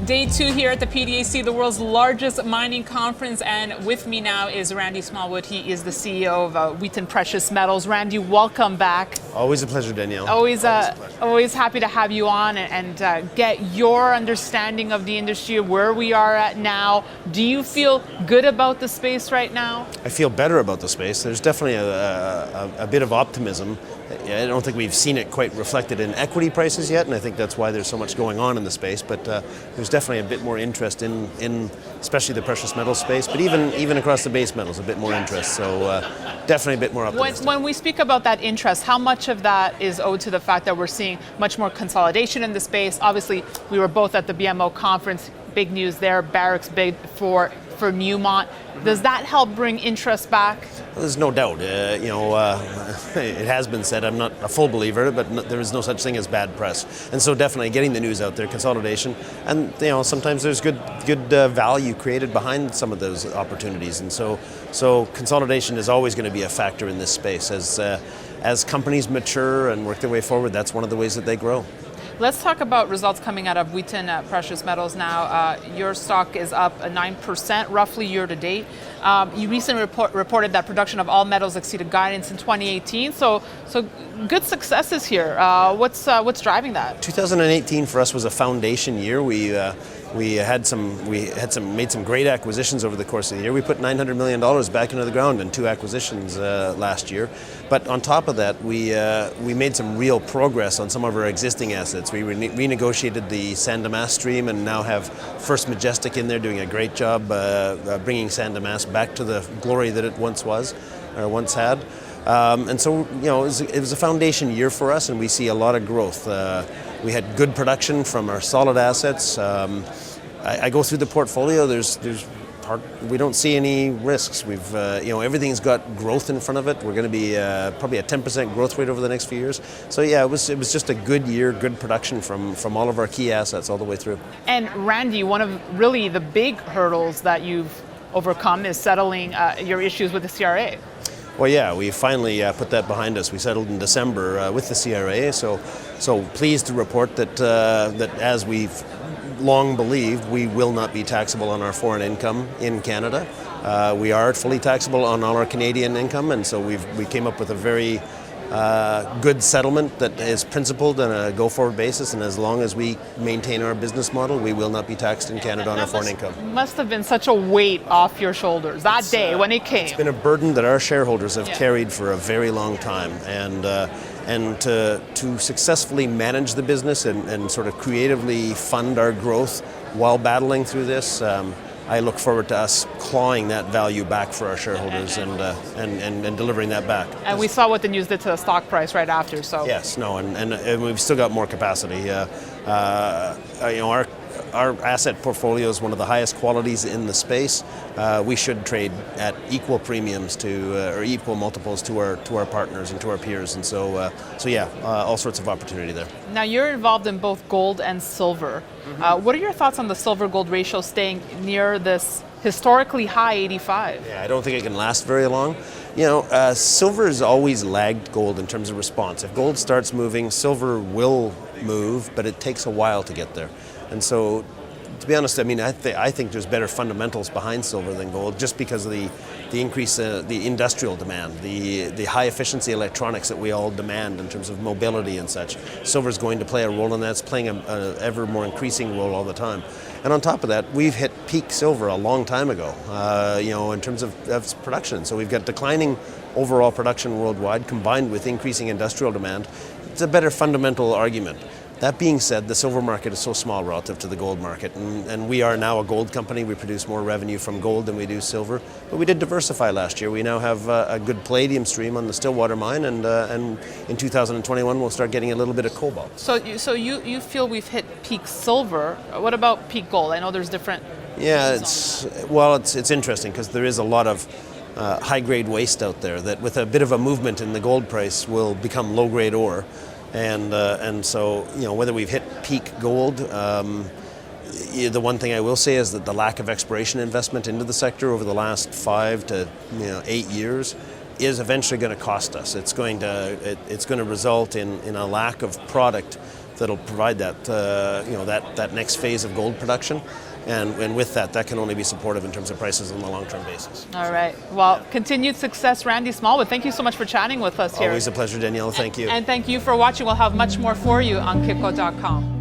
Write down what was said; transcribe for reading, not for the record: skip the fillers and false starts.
Day 2 here at the PDAC, the world's largest mining conference, and with me now is Randy Smallwood. He is the CEO of Wheaton Precious Metals. Randy, welcome back. Always a pleasure, Danielle. Always happy to have you on and get your understanding of the industry, where we are at now. Do you feel good about the space right now? I feel better about the space. There's definitely a bit of optimism. I don't think we've seen it quite reflected in equity prices yet, and I think that's why there's so much going on in the space. But there's definitely a bit more interest in especially the precious metal space, but even across the base metals, a bit more interest. So definitely a bit more optimistic. When we speak about that interest, how much of that is owed to the fact that we're seeing much more consolidation in the space? Obviously, we were both at the BMO conference. Big news there. Barrick's bid for Newmont. Does that help bring interest back? Well, there's no doubt. It has been said, I'm not a full believer, but there is no such thing as bad press. And so definitely getting the news out there, consolidation, and sometimes there's good value created behind some of those opportunities. And so consolidation is always going to be a factor in this space. As companies mature and work their way forward, that's one of the ways that they grow. Let's talk about results coming out of Wheaton Precious Metals now. Your stock is up 9% roughly year to date. You recently reported that production of all metals exceeded guidance in 2018. So good successes here. What's driving that? 2018 for us was a foundation year. We made some great acquisitions over the course of the year. We put $900 million back into the ground in 2 acquisitions last year. But on top of that, we made some real progress on some of our existing assets. We renegotiated the San Dimas stream and now have First Majestic in there doing a great job bringing San Dimas back to the glory that it once had. And so, it was a foundation year for us, and we see a lot of growth. We had good production from our solid assets. I go through the portfolio. We don't see any risks. We've, everything's got growth in front of it. We're going to be probably a 10% growth rate over the next few years. So yeah, it was just a good year, good production from all of our key assets all the way through. And Randy, one of really the big hurdles that you've overcome is settling your issues with the CRA. Well, yeah, we finally put that behind us. We settled in December with the CRA, so pleased to report that as we've long believed, we will not be taxable on our foreign income in Canada. We are fully taxable on all our Canadian income, and so we came up with a very good settlement that is principled on a go-forward basis, and as long as we maintain our business model, we will not be taxed in Canada on our foreign income. Must have been such a weight off your shoulders that day when it came. It's been a burden that our shareholders have carried for a very long time, and to successfully manage the business and sort of creatively fund our growth while battling through this, I look forward to us clawing that value back for our shareholders and delivering that back. And we saw what the news did to the stock price right after. So yes, no, and we've still got more capacity. Our asset portfolio is one of the highest qualities in the space. We should trade at equal premiums or equal multiples to our partners and to our peers, and so all sorts of opportunity there. Now you're involved in both gold and silver. Mm-hmm. What are your thoughts on the silver-gold ratio staying near this historically high 85? Yeah, I don't think it can last very long. Silver has always lagged gold in terms of response. If gold starts moving, silver will move, but it takes a while to get there. And so, to be honest, I think there's better fundamentals behind silver than gold, just because of the increase, the industrial demand, the high efficiency electronics that we all demand in terms of mobility and such. Silver's going to play a role in that. It's playing an ever more increasing role all the time. And on top of that, we've hit peak silver a long time ago, in terms of production. So we've got declining overall production worldwide combined with increasing industrial demand. It's a better fundamental argument. That being said, the silver market is so small relative to the gold market, and we are now a gold company. We produce more revenue from gold than we do silver, but we did diversify last year. We now have a good palladium stream on the Stillwater mine, and in 2021 we'll start getting a little bit of cobalt. So you feel we've hit peak silver. What about peak gold? I know there's different. Yeah, it's interesting because there is a lot of high-grade waste out there that, with a bit of a movement in the gold price, will become low-grade ore. And so, whether we've hit peak gold, the one thing I will say is that the lack of exploration investment into the sector over the last 5 to 8 years is eventually going to cost us. It's going to result in a lack of product that'll provide that that next phase of gold production. And with that can only be supportive in terms of prices on the long-term basis. All right. Well, continued success, Randy Smallwood. Thank you so much for chatting with us here. Always a pleasure, Danielle. Thank you. And thank you for watching. We'll have much more for you on Kitco.com.